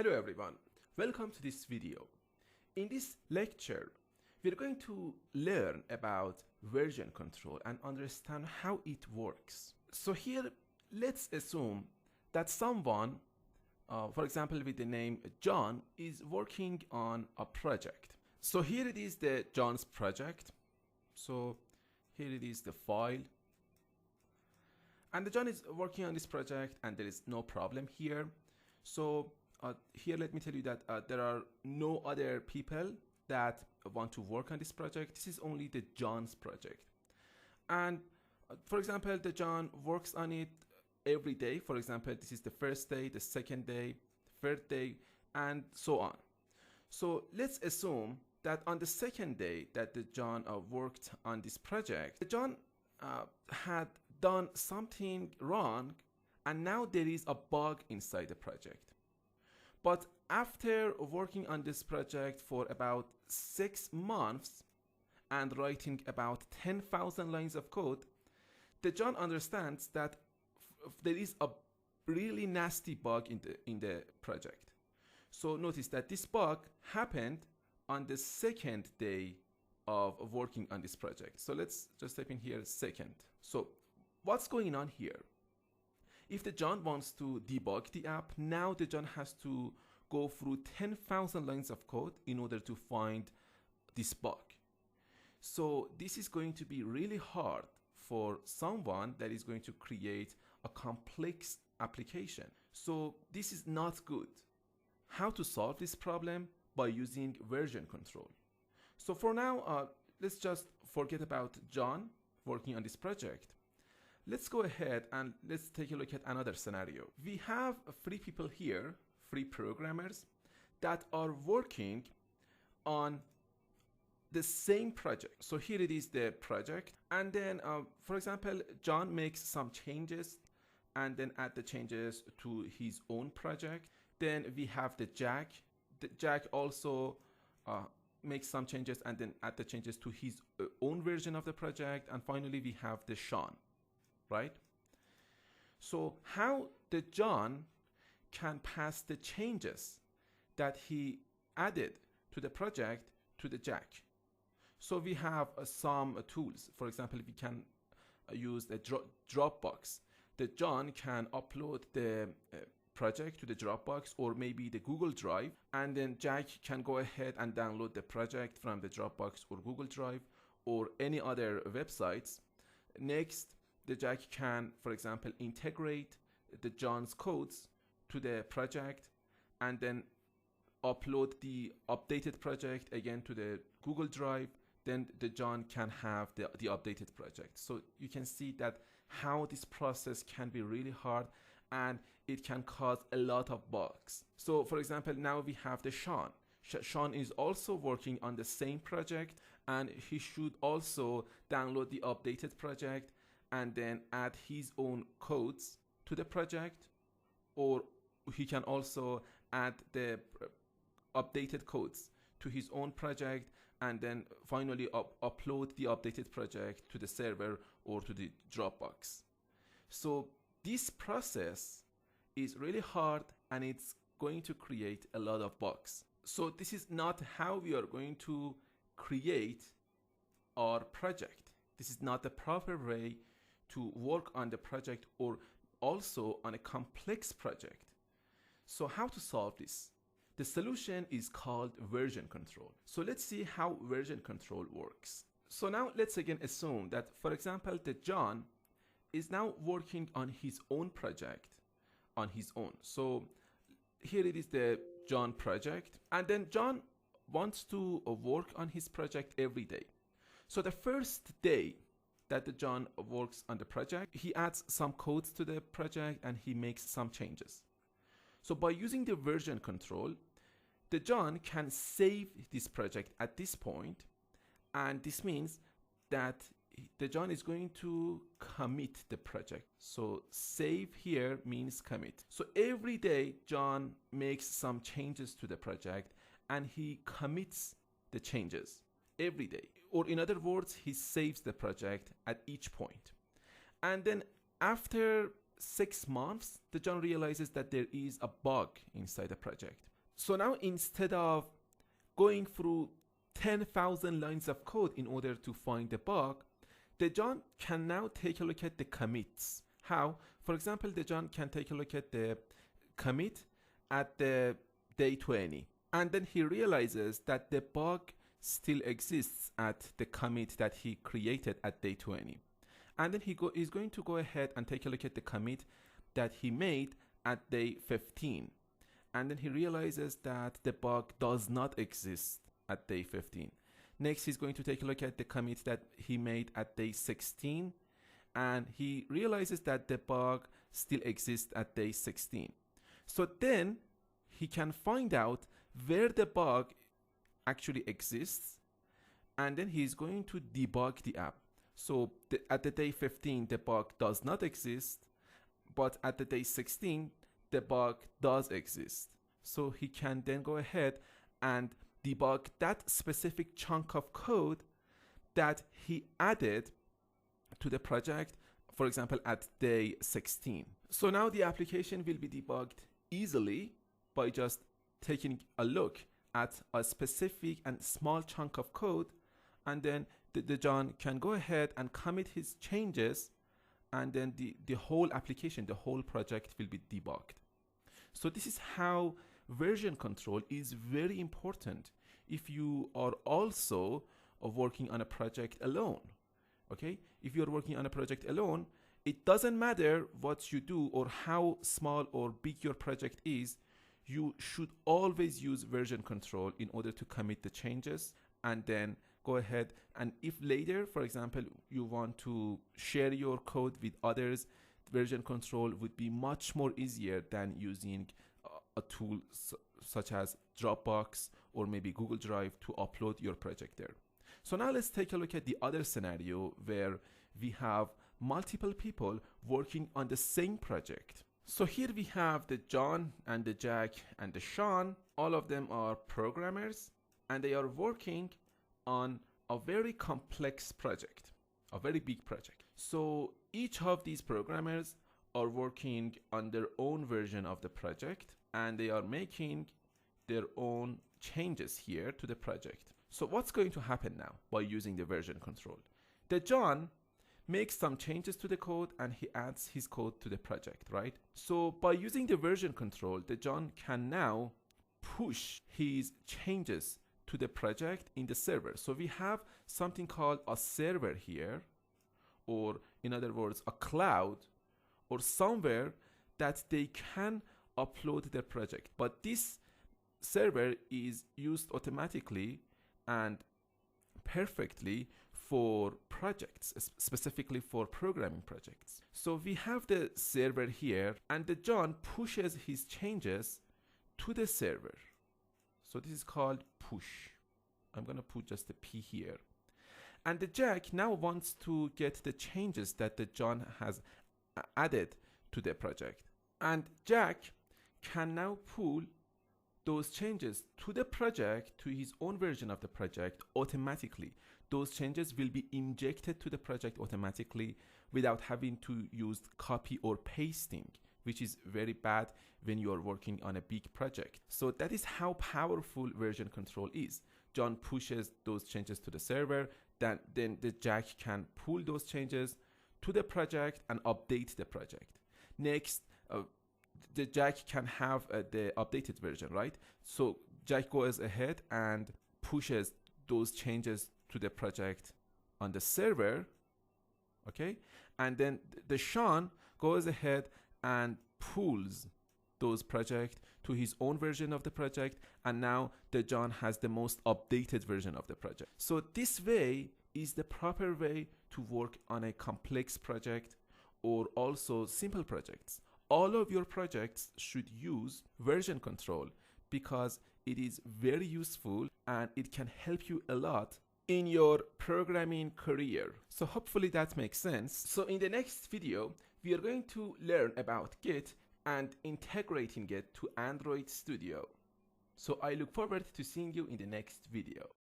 Hello everyone, welcome to this video. In this lecture, we're going to learn about version control and understand how it works. So here, let's assume that someone, for example with the name John, is working on a project. So here it is the John's project. So here it is the file. And the John is working on this project and there is no problem here. So here let me tell you that there are no other people that want to work on this project. This is only the John's project. And for example, the John works on it every day. For example, this is the first day, the second day, third day, and so on. So let's assume that on the second day that the John worked on this project, the John had done something wrong and now there is a bug inside the project. But after working on this project for about 6 months and writing about 10,000 lines of code, the John understands that there is a really nasty bug in the project. So notice that this bug happened on the second day of working on this project. So let's just type in here second. So what's going on here? If the John wants to debug the app, now the John has to go through 10,000 lines of code in order to find this bug. So this is going to be really hard for someone that is going to create a complex application. So this is not good. How to solve this problem? By using version control. So for now, let's just forget about John working on this project. Let's go ahead and let's take a look at another scenario. We have 3 people here, 3 programmers that are working on the same project. So here it is the project, and then for example, John makes some changes and then add the changes to his own project. Then we have the Jack. The Jack also makes some changes and then add the changes to his own version of the project. And finally, we have the Sean, right? So how the John can pass the changes that he added to the project to the Jack? So we have some tools. For example, we can use the Dropbox. The John can upload the project to the Dropbox or maybe the Google Drive, and then Jack can go ahead and download the project from the Dropbox or Google Drive or any other websites. Next, the Jack can, for example, integrate the John's codes to the project and then upload the updated project again to the Google Drive. Then the John can have the updated project. So you can see that how this process can be really hard and it can cause a lot of bugs. So for example, now we have the Sean. Sean is also working on the same project and he should also download the updated project and then add his own codes to the project, or he can also add the updated codes to his own project and then finally upload the updated project to the server or to the Dropbox. So this process is really hard and it's going to create a lot of bugs. So this is not how we are going to create our project. This is not the proper way to work on the project or also on a complex project. So how to solve this? The solution is called version control. So let's see how version control works. So now let's again assume that, for example, that John is now working on his own project on his own. So here it is the John project, and then John wants to work on his project every day. So the first day that the John works on the project, he adds some codes to the project and he makes some changes. So by using the version control, the John can save this project at this point, and this means that the John is going to commit the project. So save here means commit. So every day John makes some changes to the project and he commits the changes every day. Or in other words, he saves the project at each point. And then after 6 months, the John realizes that there is a bug inside the project. So now instead of going through 10,000 lines of code in order to find the bug, the John can now take a look at the commits. How? For example, the John can take a look at the commit at the day 20, and then he realizes that the bug still exists at the commit that he created at day 20. And then he's going to go ahead and take a look at the commit that he made at day 15. And then he realizes that the bug does not exist at day 15. Next, he's going to take a look at the commit that he made at day 16. And he realizes that the bug still exists at day 16. So then he can find out where the bug actually exists, and then he's going to debug the app. So at the day 15, the bug does not exist, but at the day 16, the bug does exist. So he can then go ahead and debug that specific chunk of code that he added to the project, for example, at day 16. So now the application will be debugged easily by just taking a look at a specific and small chunk of code, and then the John can go ahead and commit his changes, and then the whole application, the whole project will be debugged. So this is how version control is very important if you are also working on a project alone. Okay, if you're working on a project alone, it doesn't matter what you do or how small or big your project is, you should always use version control in order to commit the changes, and then go ahead, and if later, for example, you want to share your code with others, version control would be much more easier than using a tool such as Dropbox or maybe Google Drive to upload your project there. So now let's take a look at the other scenario where we have multiple people working on the same project. So here we have the John and the Jack and the Sean. All of them are programmers, and they are working on a very complex project, a very big project. So each of these programmers are working on their own version of the project, and they are making their own changes here to the project. So what's going to happen now by using the version control? The John makes some changes to the code and he adds his code to the project, right? So by using the version control, the John can now push his changes to the project in the server. So we have something called a server here, or in other words, a cloud, or somewhere that they can upload their project. But this server is used automatically and perfectly for projects, specifically for programming projects. So we have the server here, and the John pushes his changes to the server. So this is called push. I'm gonna put just a P here. And the Jack now wants to get the changes that the John has added to the project. And Jack can now pull those changes to the project, to his own version of the project automatically. Those changes will be injected to the project automatically without having to use copy or pasting, which is very bad when you are working on a big project. So that is how powerful version control is. John pushes those changes to the server, then the Jack can pull those changes to the project and update the project. Next, the Jack can have the updated version, right? So Jack goes ahead and pushes those changes to the project on the server, okay? And then the Sean goes ahead and pulls those projects to his own version of the project, and now the John has the most updated version of the project. So this way is the proper way to work on a complex project or also simple projects. All of your projects should use version control because it is very useful and it can help you a lot in your programming career. So hopefully that makes sense. So in the next video, we are going to learn about Git and integrating it to Android Studio. So I look forward to seeing you in the next video.